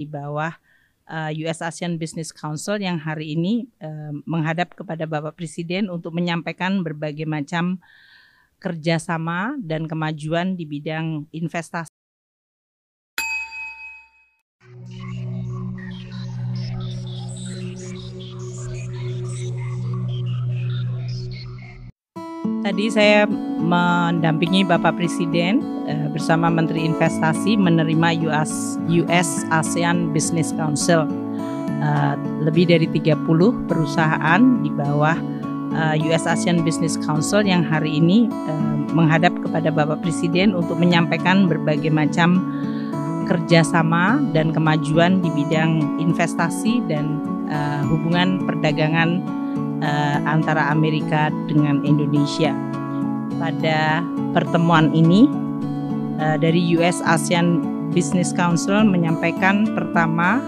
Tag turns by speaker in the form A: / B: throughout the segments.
A: di bawah US ASEAN Business Council yang hari ini menghadap kepada Bapak Presiden untuk menyampaikan berbagai macam kerjasama dan kemajuan di bidang investasi. Tadi saya mendampingi Bapak Presiden bersama Menteri Investasi menerima US ASEAN Business Council. Lebih dari 30 perusahaan di bawah US ASEAN Business Council yang hari ini menghadap kepada Bapak Presiden untuk menyampaikan berbagai macam kerjasama dan kemajuan di bidang investasi dan hubungan perdagangan antara Amerika dengan Indonesia. Pada pertemuan ini dari US ASEAN Business Council menyampaikan pertama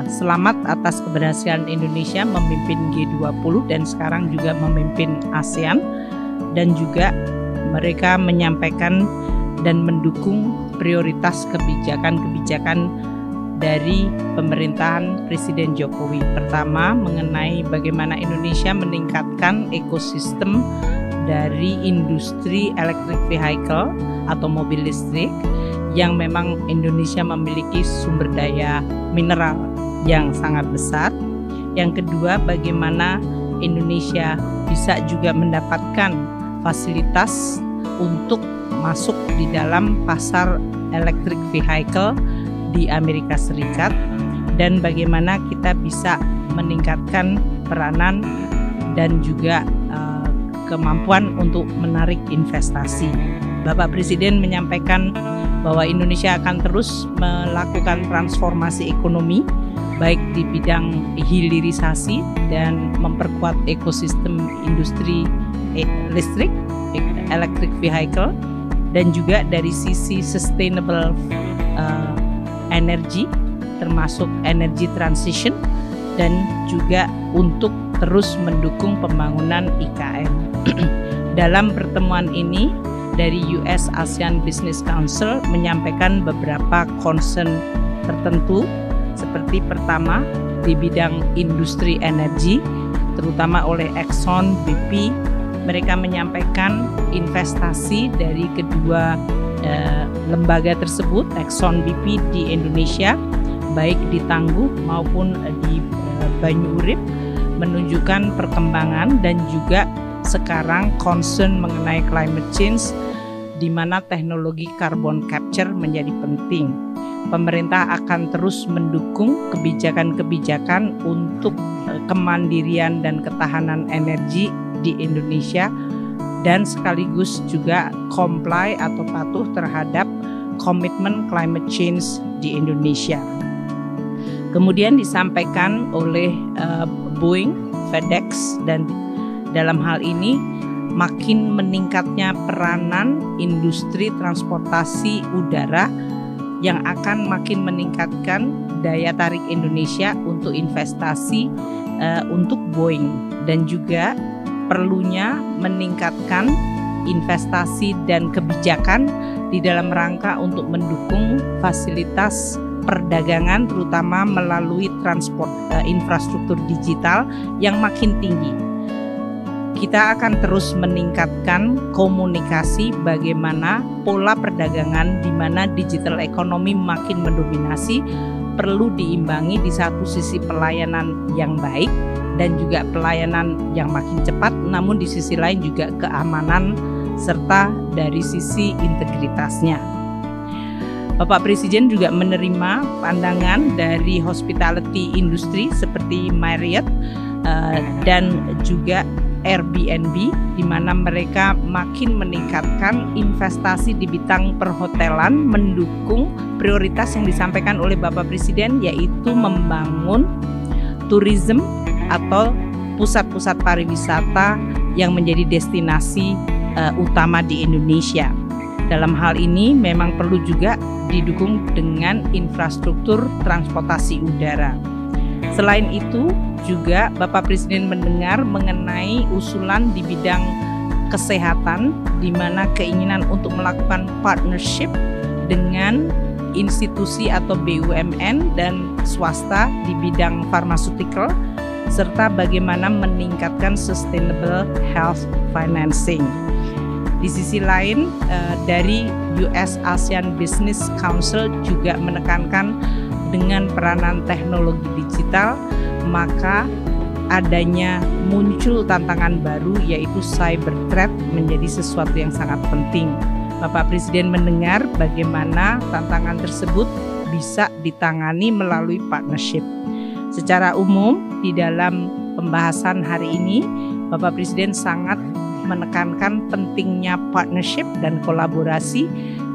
A: selamat atas keberhasilan Indonesia memimpin G20 dan sekarang juga memimpin ASEAN, dan juga mereka menyampaikan dan mendukung prioritas kebijakan-kebijakan dari pemerintahan Presiden Jokowi. Pertama, mengenai bagaimana Indonesia meningkatkan ekosistem dari industri electric vehicle atau mobil listrik yang memang Indonesia memiliki sumber daya mineral yang sangat besar. Yang kedua, bagaimana Indonesia bisa juga mendapatkan fasilitas untuk masuk di dalam pasar electric vehicle di Amerika Serikat, dan bagaimana kita bisa meningkatkan peranan dan juga kemampuan untuk menarik investasi. Bapak Presiden menyampaikan bahwa Indonesia akan terus melakukan transformasi ekonomi baik di bidang hilirisasi dan memperkuat ekosistem industri listrik, electric vehicle, dan juga dari sisi sustainable energy, termasuk energy transition, dan juga untuk terus mendukung pembangunan IKN. Dalam pertemuan ini, dari US ASEAN Business Council menyampaikan beberapa concern tertentu, seperti pertama di bidang industri energi, terutama oleh Exxon, BP. Mereka menyampaikan investasi dari kedua lembaga tersebut, Exxon, BP, di Indonesia, baik di Tangguh maupun di Banyu Urip, menunjukkan perkembangan dan juga sekarang concern mengenai climate change, di mana teknologi carbon capture menjadi penting. Pemerintah akan terus mendukung kebijakan-kebijakan untuk kemandirian dan ketahanan energi di Indonesia, dan sekaligus juga comply atau patuh terhadap komitmen climate change di Indonesia. Kemudian disampaikan oleh Boeing, FedEx, dan dalam hal ini makin meningkatnya peranan industri transportasi udara yang akan makin meningkatkan daya tarik Indonesia untuk investasi untuk Boeing, dan juga perlunya meningkatkan investasi dan kebijakan di dalam rangka untuk mendukung fasilitas perdagangan, terutama melalui infrastruktur digital yang makin tinggi. Kita akan terus meningkatkan komunikasi bagaimana pola perdagangan di mana digital ekonomi makin mendominasi, perlu diimbangi di satu sisi pelayanan yang baik dan juga pelayanan yang makin cepat, namun di sisi lain juga keamanan serta dari sisi integritasnya. Bapak Presiden juga menerima pandangan dari hospitality industry seperti Marriott dan juga Airbnb, di mana mereka makin meningkatkan investasi di bidang perhotelan, mendukung prioritas yang disampaikan oleh Bapak Presiden, yaitu membangun tourism atau pusat-pusat pariwisata yang menjadi destinasi utama di Indonesia. Dalam hal ini memang perlu juga didukung dengan infrastruktur transportasi udara. Selain itu juga Bapak Presiden mendengar mengenai usulan di bidang kesehatan, di mana keinginan untuk melakukan partnership dengan institusi atau BUMN dan swasta di bidang pharmaceutical, serta bagaimana meningkatkan sustainable health financing. Di sisi lain, dari US ASEAN Business Council juga menekankan dengan peranan teknologi digital, maka adanya muncul tantangan baru yaitu cyber threat menjadi sesuatu yang sangat penting. Bapak Presiden mendengar bagaimana tantangan tersebut bisa ditangani melalui partnership. Secara umum, di dalam pembahasan hari ini, Bapak Presiden sangat menekankan pentingnya partnership dan kolaborasi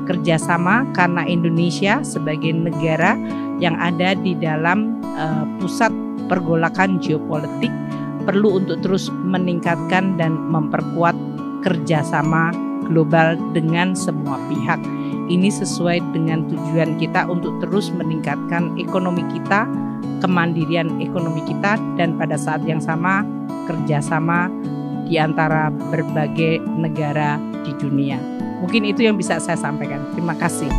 A: kerjasama karena Indonesia sebagai negara yang ada di dalam pusat pergolakan geopolitik perlu untuk terus meningkatkan dan memperkuat kerjasama global dengan semua pihak. Ini sesuai dengan tujuan kita untuk terus meningkatkan ekonomi kita, kemandirian ekonomi kita, dan pada saat yang sama kerjasama di antara berbagai negara di dunia. Mungkin itu yang bisa saya sampaikan. Terima kasih.